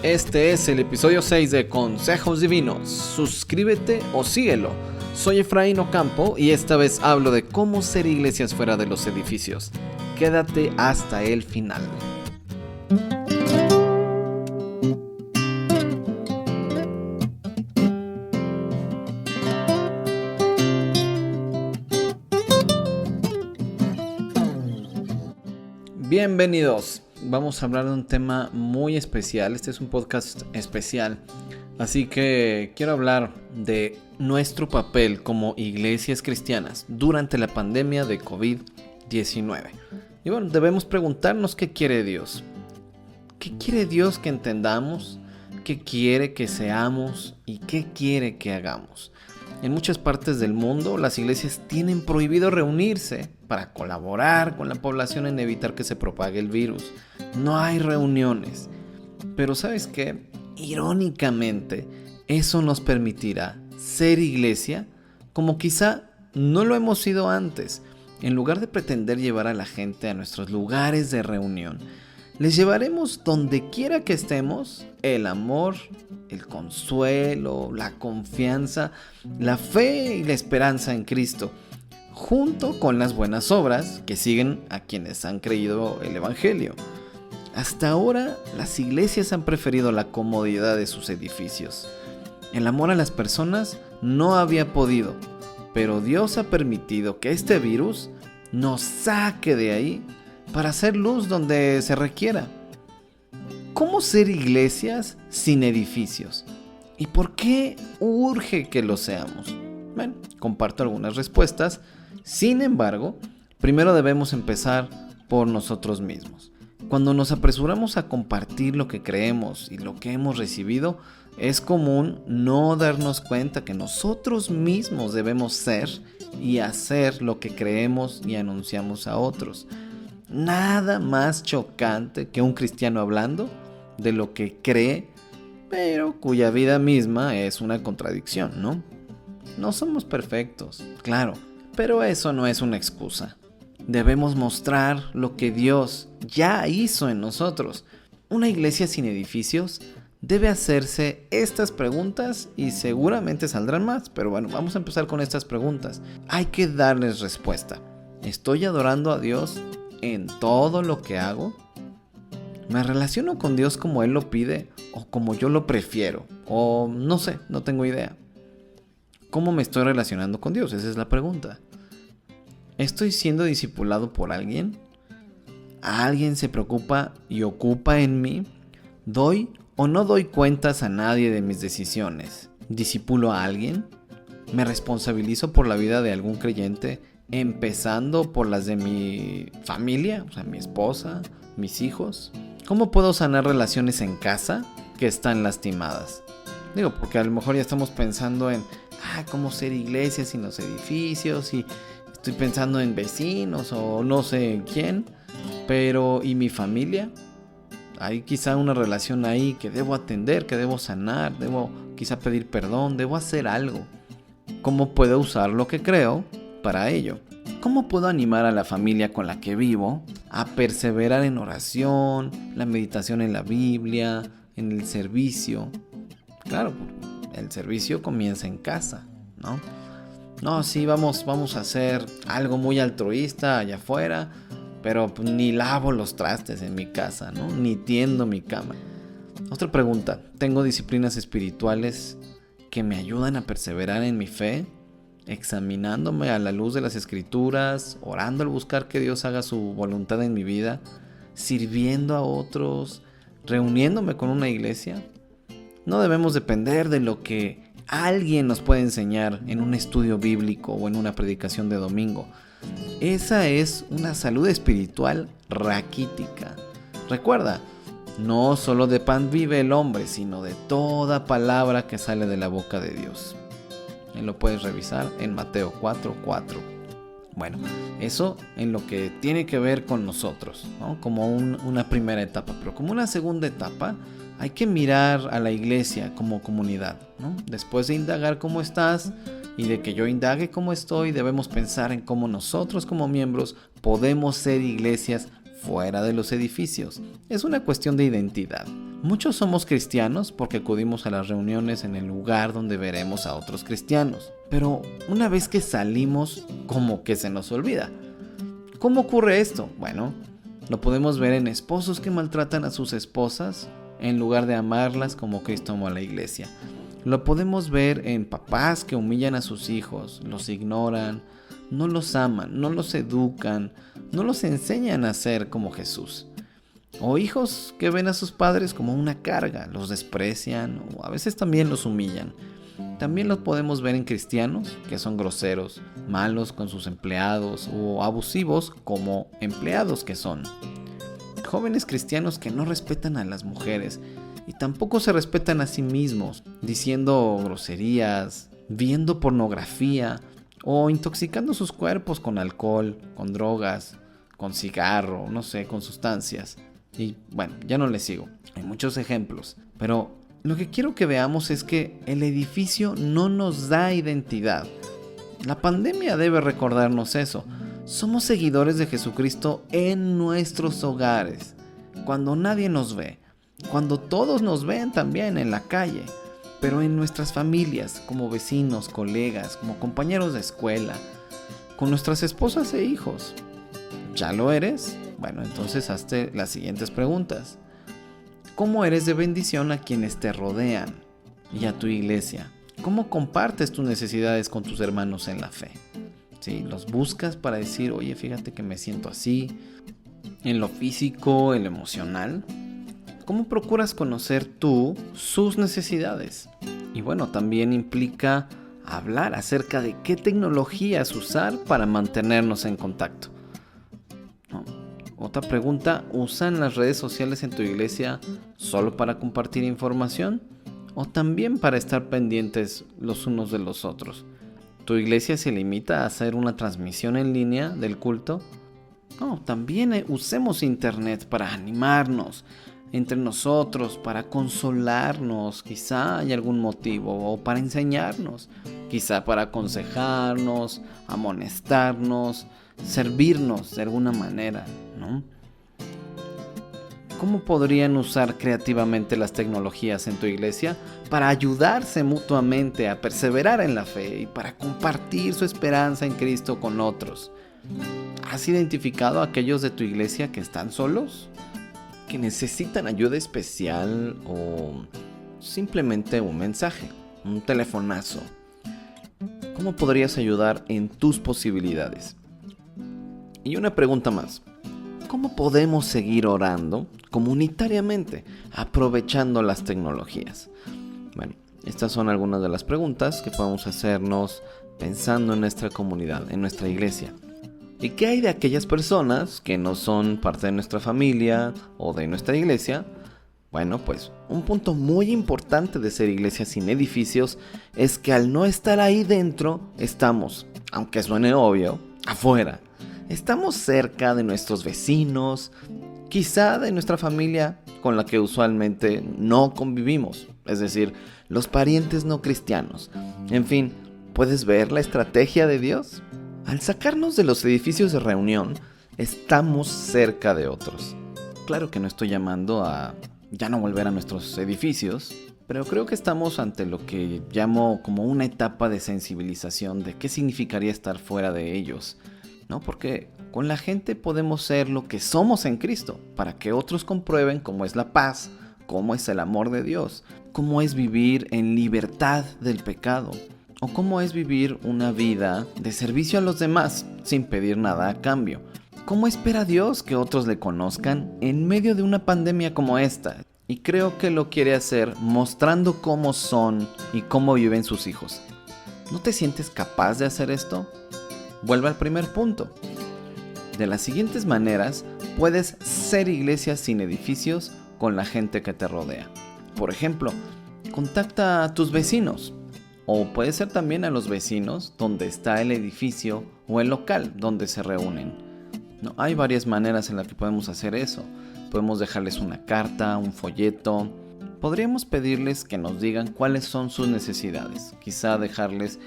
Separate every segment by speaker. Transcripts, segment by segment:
Speaker 1: Este es el episodio 6 de Consejos Divinos. Suscríbete o síguelo. Soy Efraín Ocampo y esta vez hablo de cómo ser iglesias fuera de los edificios. Quédate hasta el final. Bienvenidos. Vamos a hablar de un tema muy especial. Este es un podcast especial. Así que quiero hablar de nuestro papel como iglesias cristianas durante la pandemia de COVID-19. Y bueno, debemos preguntarnos qué quiere Dios. ¿Qué quiere Dios que entendamos? ¿Qué quiere que seamos? ¿Y qué quiere que hagamos? En muchas partes del mundo, las iglesias tienen prohibido reunirse para colaborar con la población en evitar que se propague el virus. No hay reuniones. Pero ¿sabes qué? Irónicamente, eso nos permitirá ser iglesia como quizá no lo hemos sido antes. En lugar de pretender llevar a la gente a nuestros lugares de reunión, les llevaremos donde quiera que estemos el amor, el consuelo, la confianza, la fe y la esperanza en Cristo, junto con las buenas obras que siguen a quienes han creído el Evangelio. Hasta ahora, las iglesias han preferido la comodidad de sus edificios. El amor a las personas no había podido, pero Dios ha permitido que este virus nos saque de ahí para hacer luz donde se requiera. ¿Cómo ser iglesias sin edificios? ¿Y por qué urge que lo seamos? Bueno, comparto algunas respuestas. Sin embargo, primero debemos empezar por nosotros mismos. Cuando nos apresuramos a compartir lo que creemos y lo que hemos recibido, es común no darnos cuenta que nosotros mismos debemos ser y hacer lo que creemos y anunciamos a otros. Nada más chocante que un cristiano hablando de lo que cree, pero cuya vida misma es una contradicción, ¿no? No somos perfectos, claro, pero eso no es una excusa. Debemos mostrar lo que Dios ya hizo en nosotros. Una iglesia sin edificios debe hacerse estas preguntas y seguramente saldrán más, pero bueno, vamos a empezar con estas preguntas. Hay que darles respuesta. ¿Estoy adorando a Dios en todo lo que hago? ¿Me relaciono con Dios como Él lo pide o como yo lo prefiero? O no sé, no tengo idea. ¿Cómo me estoy relacionando con Dios? Esa es la pregunta. ¿Estoy siendo discipulado por alguien? ¿Alguien se preocupa y ocupa en mí? ¿Doy o no doy cuentas a nadie de mis decisiones? ¿Discipulo a alguien? ¿Me responsabilizo por la vida de algún creyente, empezando por las de mi familia, o sea, mi esposa, mis hijos? ¿Cómo puedo sanar relaciones en casa que están lastimadas? Digo, porque a lo mejor ya estamos pensando en cómo ser iglesia sin los edificios, y estoy pensando en vecinos o no sé quién, pero ¿y mi familia? Hay quizá una relación ahí que debo atender, que debo sanar, debo quizá pedir perdón, debo hacer algo. ¿Cómo puedo usar lo que creo para ello? ¿Cómo puedo animar a la familia con la que vivo a perseverar en oración, la meditación en la Biblia, en el servicio? Claro, el servicio comienza en casa, ¿no? No, sí, vamos a hacer algo muy altruista allá afuera, pero pues, ni lavo los trastes en mi casa, ¿no? Ni tiendo mi cama. Otra pregunta, ¿tengo disciplinas espirituales que me ayudan a perseverar en mi fe? Examinándome a la luz de las Escrituras, orando al buscar que Dios haga su voluntad en mi vida, sirviendo a otros, reuniéndome con una iglesia. No debemos depender de lo que alguien nos puede enseñar en un estudio bíblico o en una predicación de domingo. Esa es una salud espiritual raquítica. Recuerda, no solo de pan vive el hombre, sino de toda palabra que sale de la boca de Dios. Lo puedes revisar en Mateo 4:4. Bueno, eso en lo que tiene que ver con nosotros, ¿no? Como una primera etapa, pero como una segunda etapa, Hay que mirar a la iglesia como comunidad, ¿no? Después de indagar cómo estás y de que yo indague cómo estoy, debemos pensar en cómo nosotros como miembros podemos ser iglesias fuera de los edificios. Es una cuestión de identidad. Muchos somos cristianos porque acudimos a las reuniones en el lugar donde veremos a otros cristianos. Pero una vez que salimos, como que se nos olvida. ¿Cómo ocurre esto? Bueno, lo podemos ver en esposos que maltratan a sus esposas en lugar de amarlas como Cristo amó a la iglesia. Lo podemos ver en papás que humillan a sus hijos, los ignoran, no los aman, no los educan, no los enseñan a ser como Jesús. O hijos que ven a sus padres como una carga, los desprecian o a veces también los humillan. También los podemos ver en cristianos que son groseros, malos con sus empleados o abusivos como empleados que son. Jóvenes cristianos que no respetan a las mujeres y tampoco se respetan a sí mismos, diciendo groserías, viendo pornografía o intoxicando sus cuerpos con alcohol, con drogas, con cigarro, no sé, con sustancias. Y bueno, ya no les sigo. Hay muchos ejemplos, pero lo que quiero que veamos es que el edificio no nos da identidad. La pandemia debe recordarnos eso. Somos seguidores de Jesucristo en nuestros hogares, cuando nadie nos ve, cuando todos nos ven también en la calle, pero en nuestras familias, como vecinos, colegas, como compañeros de escuela, con nuestras esposas e hijos. ¿Ya lo eres? Bueno, entonces hazte las siguientes preguntas. ¿Cómo eres de bendición a quienes te rodean y a tu iglesia? ¿Cómo compartes tus necesidades con tus hermanos en la fe? ¿Sí? ¿Los buscas para decir, oye, fíjate que me siento así? En lo físico, en lo emocional. ¿Cómo procuras conocer tú sus necesidades? Y bueno, también implica hablar acerca de qué tecnologías usar para mantenernos en contacto. Otra pregunta, ¿usan las redes sociales en tu iglesia solo para compartir información o también para estar pendientes los unos de los otros? ¿Tu iglesia se limita a hacer una transmisión en línea del culto? No, también usemos internet para animarnos entre nosotros, para consolarnos, quizá hay algún motivo, o para enseñarnos, quizá para aconsejarnos, amonestarnos, servirnos de alguna manera, ¿no? ¿Cómo podrían usar creativamente las tecnologías en tu iglesia para ayudarse mutuamente a perseverar en la fe y para compartir su esperanza en Cristo con otros? ¿Has identificado a aquellos de tu iglesia que están solos? ¿Que necesitan ayuda especial o simplemente un mensaje, un telefonazo? ¿Cómo podrías ayudar en tus posibilidades? Y una pregunta más. ¿Cómo podemos seguir orando comunitariamente, aprovechando las tecnologías? Bueno, estas son algunas de las preguntas que podemos hacernos pensando en nuestra comunidad, en nuestra iglesia. ¿Y qué hay de aquellas personas que no son parte de nuestra familia o de nuestra iglesia? Bueno, pues un punto muy importante de ser iglesia sin edificios es que al no estar ahí dentro, estamos, aunque suene obvio, afuera. Estamos cerca de nuestros vecinos, quizá de nuestra familia con la que usualmente no convivimos, es decir, los parientes no cristianos. En fin, ¿puedes ver la estrategia de Dios? Al sacarnos de los edificios de reunión, estamos cerca de otros. Claro que no estoy llamando a ya no volver a nuestros edificios, pero creo que estamos ante lo que llamo como una etapa de sensibilización de qué significaría estar fuera de ellos, ¿no? Porque con la gente podemos ser lo que somos en Cristo, para que otros comprueben cómo es la paz, cómo es el amor de Dios, cómo es vivir en libertad del pecado, o cómo es vivir una vida de servicio a los demás sin pedir nada a cambio. ¿Cómo espera Dios que otros le conozcan en medio de una pandemia como esta? Y creo que lo quiere hacer mostrando cómo son y cómo viven sus hijos. ¿No te sientes capaz de hacer esto? Vuelve al primer punto. De las siguientes maneras puedes ser iglesia sin edificios con la gente que te rodea. Por ejemplo, contacta a tus vecinos. O puede ser también a los vecinos donde está el edificio o el local donde se reúnen. No, hay varias maneras en las que podemos hacer eso. Podemos dejarles una carta, un folleto. podríamos pedirles que nos digan cuáles son sus necesidades. Quizá dejarles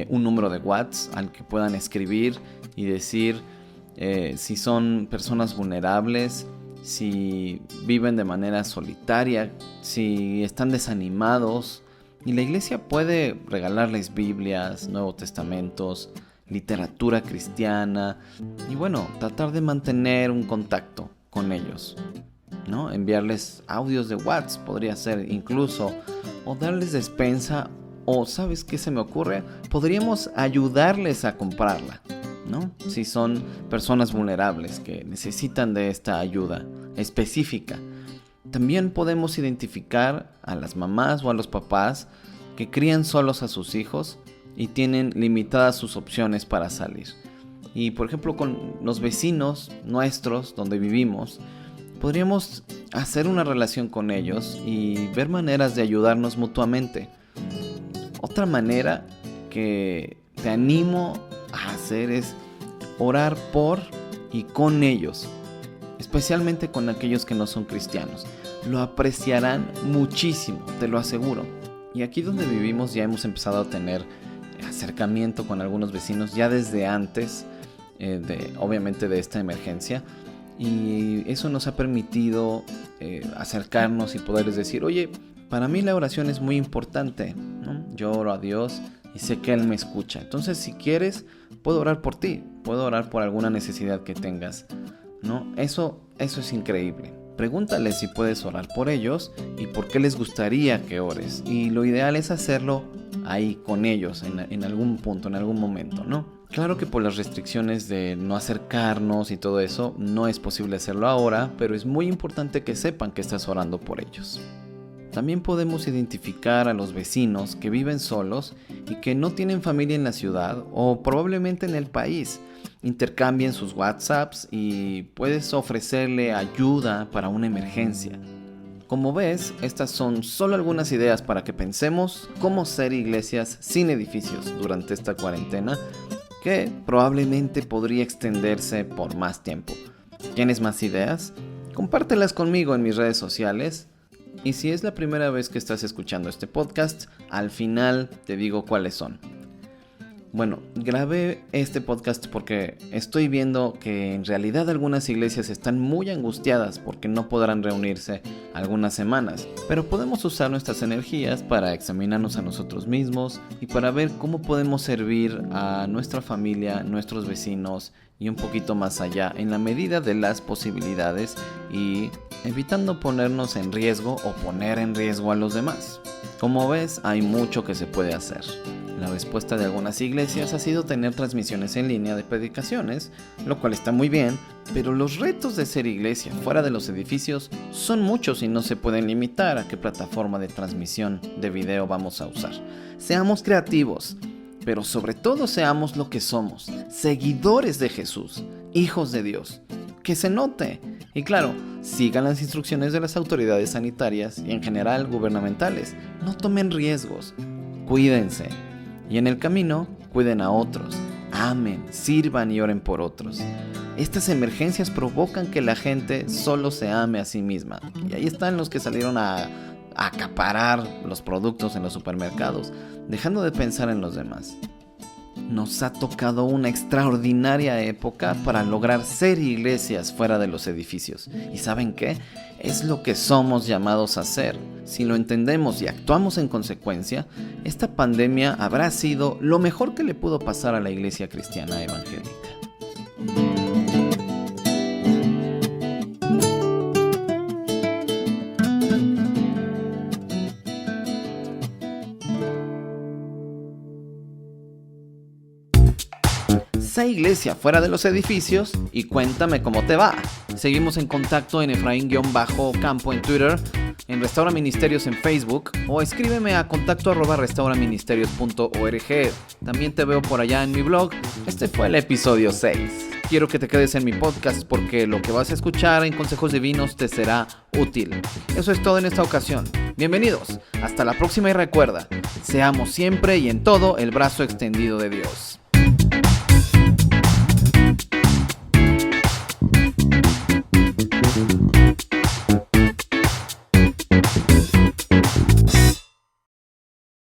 Speaker 1: un número de WhatsApp al que puedan escribir y decir si son personas vulnerables, si viven de manera solitaria, si están desanimados. Y la iglesia puede regalarles Biblias, Nuevos Testamentos, literatura cristiana y tratar de mantener un contacto con ellos, ¿no? Enviarles audios de WhatsApp podría ser incluso, o darles despensa, o ¿sabes qué se me ocurre? Podríamos ayudarles a comprarla, ¿no? Si son personas vulnerables que necesitan de esta ayuda específica. También podemos identificar a las mamás o a los papás que crían solos a sus hijos y tienen limitadas sus opciones para salir. Y por ejemplo con los vecinos nuestros donde vivimos, podríamos hacer una relación con ellos y ver maneras de ayudarnos mutuamente. Otra manera que te animo a hacer es orar por y con ellos, especialmente con aquellos que no son cristianos. Lo apreciarán muchísimo, te lo aseguro. Y aquí donde vivimos ya hemos empezado a tener acercamiento con algunos vecinos ya desde antes, obviamente de esta emergencia. Y eso nos ha permitido acercarnos y poderles decir, oye, para mí la oración es muy importante, ¿no? Yo oro a Dios y sé que Él me escucha. Entonces, si quieres, puedo orar por ti, puedo orar por alguna necesidad que tengas, ¿no? Eso es increíble. Pregúntales si puedes orar por ellos y por qué les gustaría que ores. Y lo ideal es hacerlo ahí con ellos, en algún punto, en algún momento, ¿no? Claro que por las restricciones de no acercarnos y todo eso, no es posible hacerlo ahora, pero es muy importante que sepan que estás orando por ellos. También podemos identificar a los vecinos que viven solos y que no tienen familia en la ciudad o probablemente en el país. Intercambien sus WhatsApps y puedes ofrecerle ayuda para una emergencia. Como ves, estas son solo algunas ideas para que pensemos cómo ser iglesias sin edificios durante esta cuarentena, que probablemente podría extenderse por más tiempo. ¿Tienes más ideas? Compártelas conmigo en mis redes sociales. Y si es la primera vez que estás escuchando este podcast, al final te digo cuáles son. Bueno, grabé este podcast porque estoy viendo que en realidad algunas iglesias están muy angustiadas porque no podrán reunirse algunas semanas. Pero podemos usar nuestras energías para examinarnos a nosotros mismos y para ver cómo podemos servir a nuestra familia, nuestros vecinos y un poquito más allá en la medida de las posibilidades y evitando ponernos en riesgo o poner en riesgo a los demás. Como ves, hay mucho que se puede hacer. La respuesta de algunas iglesias ha sido tener transmisiones en línea de predicaciones, lo cual está muy bien, pero los retos de ser iglesia fuera de los edificios son muchos y no se pueden limitar a qué plataforma de transmisión de video vamos a usar. Seamos creativos, pero sobre todo seamos lo que somos, seguidores de Jesús, hijos de Dios. Que se note. Y claro, sigan las instrucciones de las autoridades sanitarias y en general gubernamentales. No tomen riesgos, cuídense. Y en el camino, cuiden a otros, amen, sirvan y oren por otros. Estas emergencias provocan que la gente solo se ame a sí misma. Y ahí están los que salieron a acaparar los productos en los supermercados, dejando de pensar en los demás. Nos ha tocado una extraordinaria época para lograr ser iglesias fuera de los edificios. ¿Y saben qué? Es lo que somos llamados a hacer. Si lo entendemos y actuamos en consecuencia, esta pandemia habrá sido lo mejor que le pudo pasar a la iglesia cristiana evangélica. Sé iglesia fuera de los edificios y cuéntame cómo te va. Seguimos en contacto en Efraín-Campo en Twitter, en Restaura Ministerios en Facebook o escríbeme a contacto@restauraministerios.org. También te veo por allá en mi blog. Este fue el episodio 6. Quiero que te quedes en mi podcast porque lo que vas a escuchar en Consejos Divinos te será útil. Eso es todo en esta ocasión. Bienvenidos. Hasta la próxima y recuerda, seamos siempre y en todo el brazo extendido de Dios.